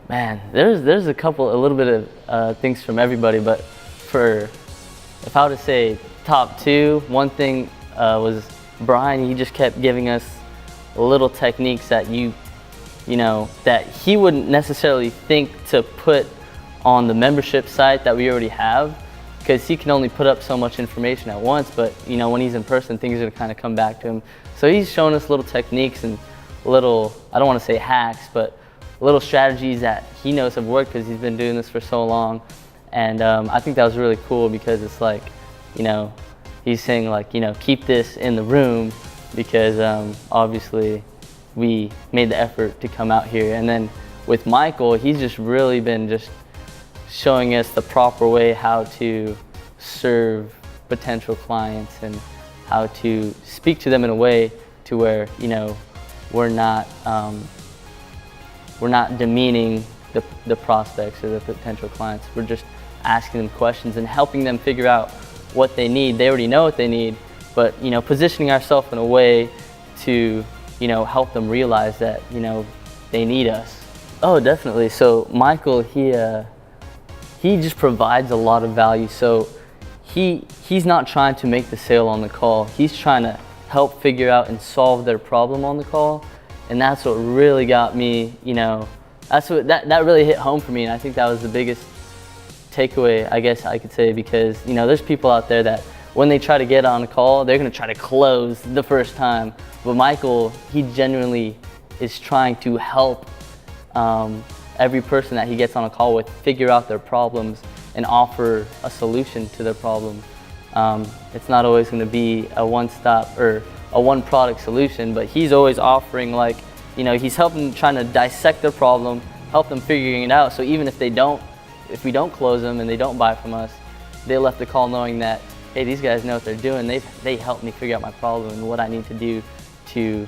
Man, there's a little bit of things from everybody, but if I were to say top two, one thing was Bryan. He just kept giving us little techniques that that he wouldn't necessarily think to put on the membership site that we already have, because he can only put up so much information at once. But when he's in person, things are gonna kind of come back to him. So he's showing us little techniques and little, I don't want to say hacks, but little strategies that he knows have worked because he's been doing this for so long. And I think that was really cool, because it's like, he's saying like, keep this in the room, because obviously we made the effort to come out here. And then with Michael, he's just really been just showing us the proper way how to serve potential clients and how to speak to them in a way to where, we're not demeaning the prospects or the potential clients. We're just asking them questions and helping them figure out what they need. They already know what they need, but positioning ourselves in a way to help them realize that they need us. Oh, definitely. So Michael, he just provides a lot of value. So he's not trying to make the sale on the call. He's trying to help figure out and solve their problem on the call. And that's what really got me, that's what that really hit home for me. And I think that was the biggest takeaway, I guess I could say, because there's people out there that when they try to get on a call, they're gonna try to close the first time. But Michael, he genuinely is trying to help every person that he gets on a call with figure out their problems and offer a solution to their problem. It's not always gonna be a one-stop or a one-product solution, but he's always offering, like, he's helping, trying to dissect their problem, help them figuring it out. So even if we don't close them and they don't buy from us, they left the call knowing that, hey, these guys know what they're doing. They helped me figure out my problem and what I need to do to,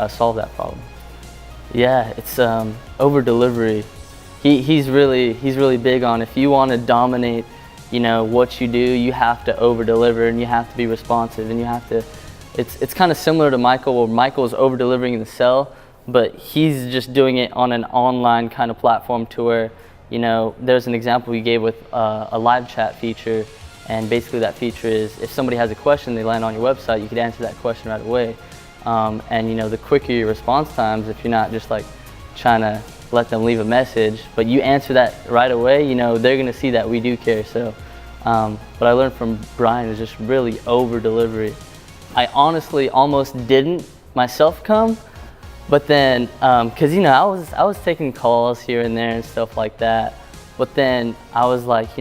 solve that problem. Yeah, it's over delivery. He's really big on, if you want to dominate, what you do, you have to over deliver, and you have to be responsive, and you have to. It's kind of similar to Michael, where Michael's over delivering in the cell, but he's just doing it on an online kind of platform to where, there's an example he gave with a live chat feature. And basically that feature is, if somebody has a question, they land on your website, you could answer that question right away. And the quicker your response times, if you're not just like trying to let them leave a message, but you answer that right away, they're gonna see that we do care. So what I learned from Bryan is just really over delivery. I honestly almost didn't myself come, but then, cause I was taking calls here and there and stuff like that, but then I was like,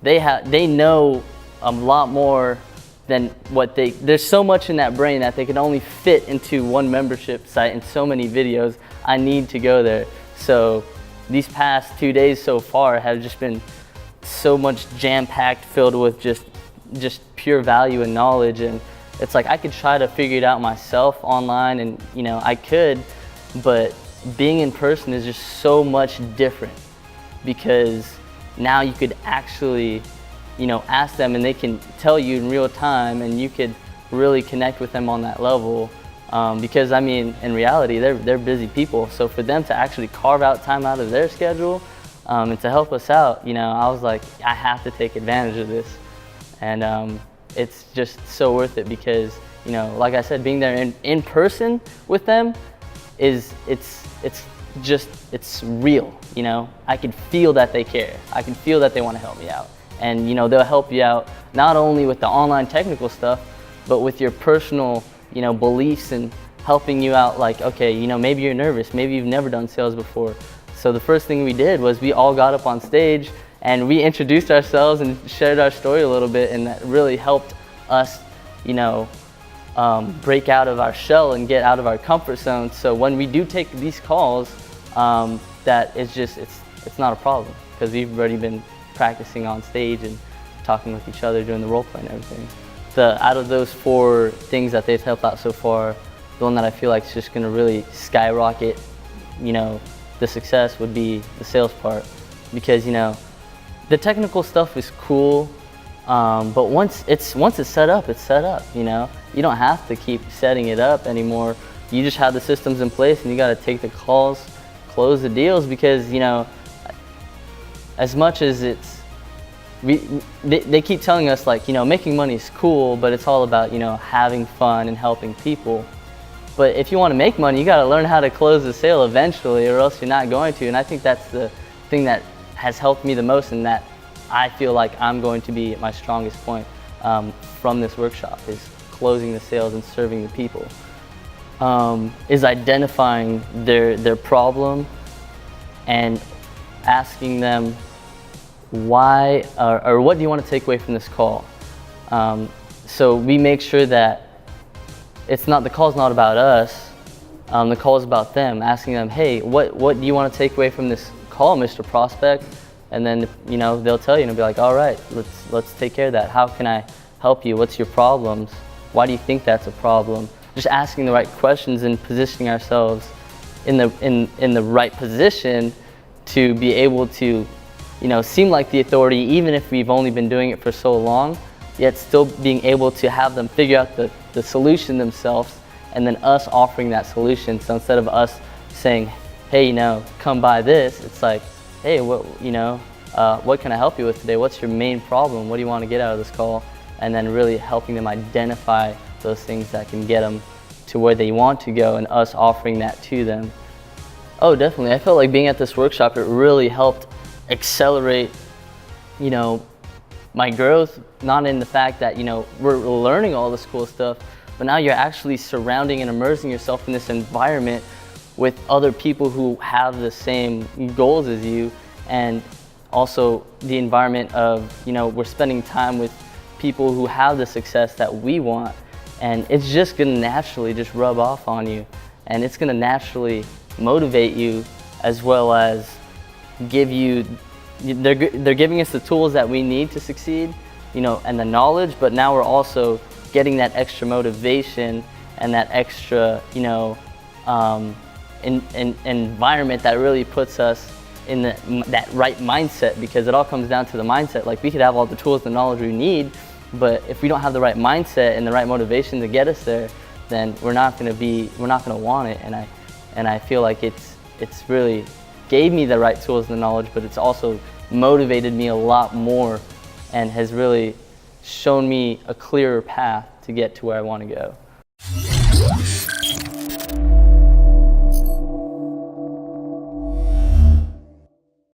they know a lot more than what there's so much in that brain that they can only fit into one membership site and so many videos. I need to go there. So these past 2 days so far have just been so much jam-packed, filled with just pure value and knowledge. And it's like I could try to figure it out myself online, and I could, but being in person is just so much different, because now you could actually ask them and they can tell you in real time, and you could really connect with them on that level, because in reality they're busy people. So for them to actually carve out time out of their schedule and to help us out, I was like, I have to take advantage of this. And it's just so worth it, because like I said, being there in person with them it's real. I can feel that they care. I can feel that they want to help me out. And they'll help you out not only with the online technical stuff, but with your personal beliefs, and helping you out, like, okay, maybe you're nervous, maybe you've never done sales before. So the first thing we did was we all got up on stage and we introduced ourselves and shared our story a little bit, and that really helped us break out of our shell and get out of our comfort zone. So when we do take these calls, that it's not a problem, because we've already been practicing on stage and talking with each other, doing the role play and everything. Out of those 4 things that they've helped out so far, the one that I feel like is just gonna really skyrocket, the success would be the sales part, because the technical stuff is cool, but once it's set up, it's set up. You don't have to keep setting it up anymore. You just have the systems in place, and you got to take the calls, close the deals, because as much as they keep telling us, like, making money is cool, but it's all about having fun and helping people. But if you want to make money, you got to learn how to close the sale eventually, or else you're not going to. And I think that's the thing that has helped me the most, and that I feel like I'm going to be at my strongest point from this workshop, is closing the sales and serving the people. Is identifying their problem and asking them why, or what do you want to take away from this call. So we make sure that the call's not about us, the call is about them, asking them, hey, what do you want to take away from this call, Mr. Prospect? And then they'll tell you, and be like, all right, let's take care of that. How can I help you? What's your problems? Why do you think that's a problem? Just asking the right questions and positioning ourselves in the right position to be able to seem like the authority, even if we've only been doing it for so long, yet still being able to have them figure out the solution themselves, and then us offering that solution. So instead of us saying, hey, come buy this, it's like, hey, what can I help you with today? What's your main problem? What do you want to get out of this call? And then really helping them identify those things that can get them to where they want to go, and us offering that to them. Oh, definitely. I felt like being at this workshop, it really helped accelerate, my growth, not in the fact that, we're learning all this cool stuff, but now you're actually surrounding and immersing yourself in this environment with other people who have the same goals as you, and also the environment of, we're spending time with people who have the success that we want, and it's just gonna naturally just rub off on you, and it's gonna naturally motivate you, as well as they're giving us the tools that we need to succeed, and the knowledge, but now we're also getting that extra motivation and that extra, environment that really puts us in that right mindset, because it all comes down to the mindset. Like, we could have all the tools and knowledge we need, but if we don't have the right mindset and the right motivation to get us there, then we're not gonna want it. And I feel like it's really gave me the right tools and the knowledge, but it's also motivated me a lot more, and has really shown me a clearer path to get to where I want to go.